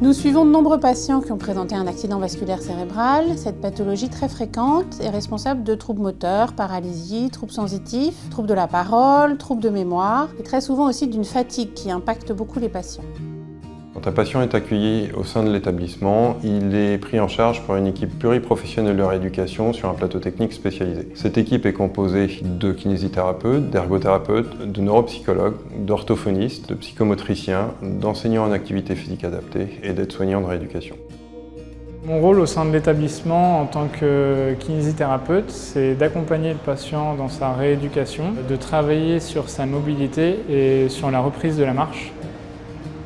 Nous suivons de nombreux patients qui ont présenté un accident vasculaire cérébral. Cette pathologie très fréquente est responsable de troubles moteurs, paralysie, troubles sensitifs, troubles de la parole, troubles de mémoire et très souvent aussi d'une fatigue qui impacte beaucoup les patients. Quand un patient est accueilli au sein de l'établissement, il est pris en charge par une équipe pluriprofessionnelle de rééducation sur un plateau technique spécialisé. Cette équipe est composée de kinésithérapeutes, d'ergothérapeutes, de neuropsychologues, d'orthophonistes, de psychomotriciens, d'enseignants en activité physique adaptée et d'aides-soignants de rééducation. Mon rôle au sein de l'établissement en tant que kinésithérapeute, c'est d'accompagner le patient dans sa rééducation, de travailler sur sa mobilité et sur la reprise de la marche.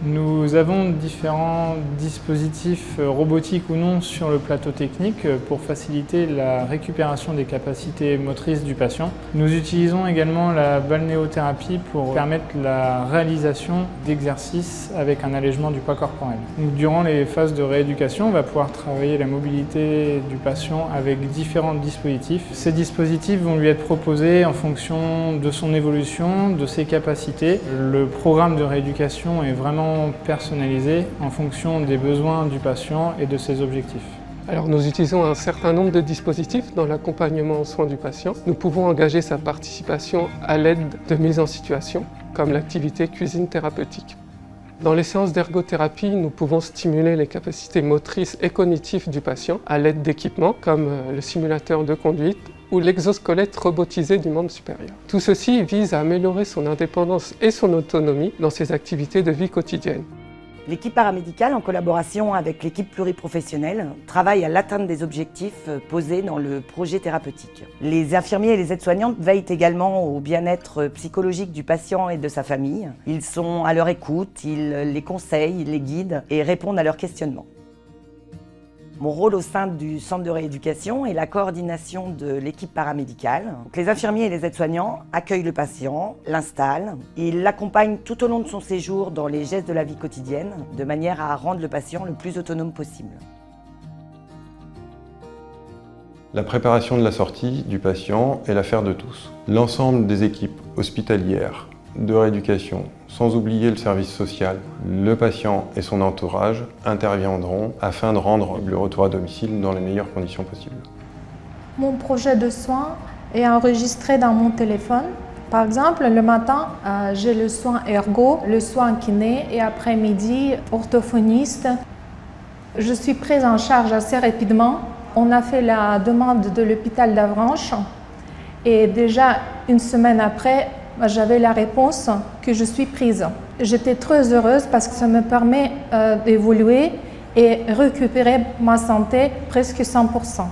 Nous avons différents dispositifs robotiques ou non sur le plateau technique pour faciliter la récupération des capacités motrices du patient. Nous utilisons également la balnéothérapie pour permettre la réalisation d'exercices avec un allègement du poids corporel. Donc, durant les phases de rééducation, on va pouvoir travailler la mobilité du patient avec différents dispositifs. Ces dispositifs vont lui être proposés en fonction de son évolution, de ses capacités. Le programme de rééducation est vraiment personnalisé en fonction des besoins du patient et de ses objectifs. Alors nous utilisons un certain nombre de dispositifs dans l'accompagnement aux soins du patient. Nous pouvons engager sa participation à l'aide de mise en situation, comme l'activité cuisine thérapeutique. Dans les séances d'ergothérapie, nous pouvons stimuler les capacités motrices et cognitives du patient à l'aide d'équipements comme le simulateur de conduite ou l'exosquelette robotisé du membre supérieur. Tout ceci vise à améliorer son indépendance et son autonomie dans ses activités de vie quotidienne. L'équipe paramédicale, en collaboration avec l'équipe pluriprofessionnelle, travaille à l'atteinte des objectifs posés dans le projet thérapeutique. Les infirmiers et les aides-soignantes veillent également au bien-être psychologique du patient et de sa famille. Ils sont à leur écoute, ils les conseillent, ils les guident et répondent à leurs questionnements. Mon rôle au sein du centre de rééducation est la coordination de l'équipe paramédicale. Donc, les infirmiers et les aides-soignants accueillent le patient, l'installent, ils l'accompagnent tout au long de son séjour dans les gestes de la vie quotidienne, de manière à rendre le patient le plus autonome possible. La préparation de la sortie du patient est l'affaire de tous. L'ensemble des équipes hospitalières, de rééducation, sans oublier le service social, le patient et son entourage interviendront afin de rendre le retour à domicile dans les meilleures conditions possibles. Mon projet de soins est enregistré dans mon téléphone. Par exemple, le matin, j'ai le soin ergo, le soin kiné et après-midi, orthophoniste. Je suis prise en charge assez rapidement. On a fait la demande de l'hôpital d'Avranches et déjà une semaine après, j'avais la réponse que je suis prise. J'étais très heureuse parce que ça me permet d'évoluer et récupérer ma santé presque 100%.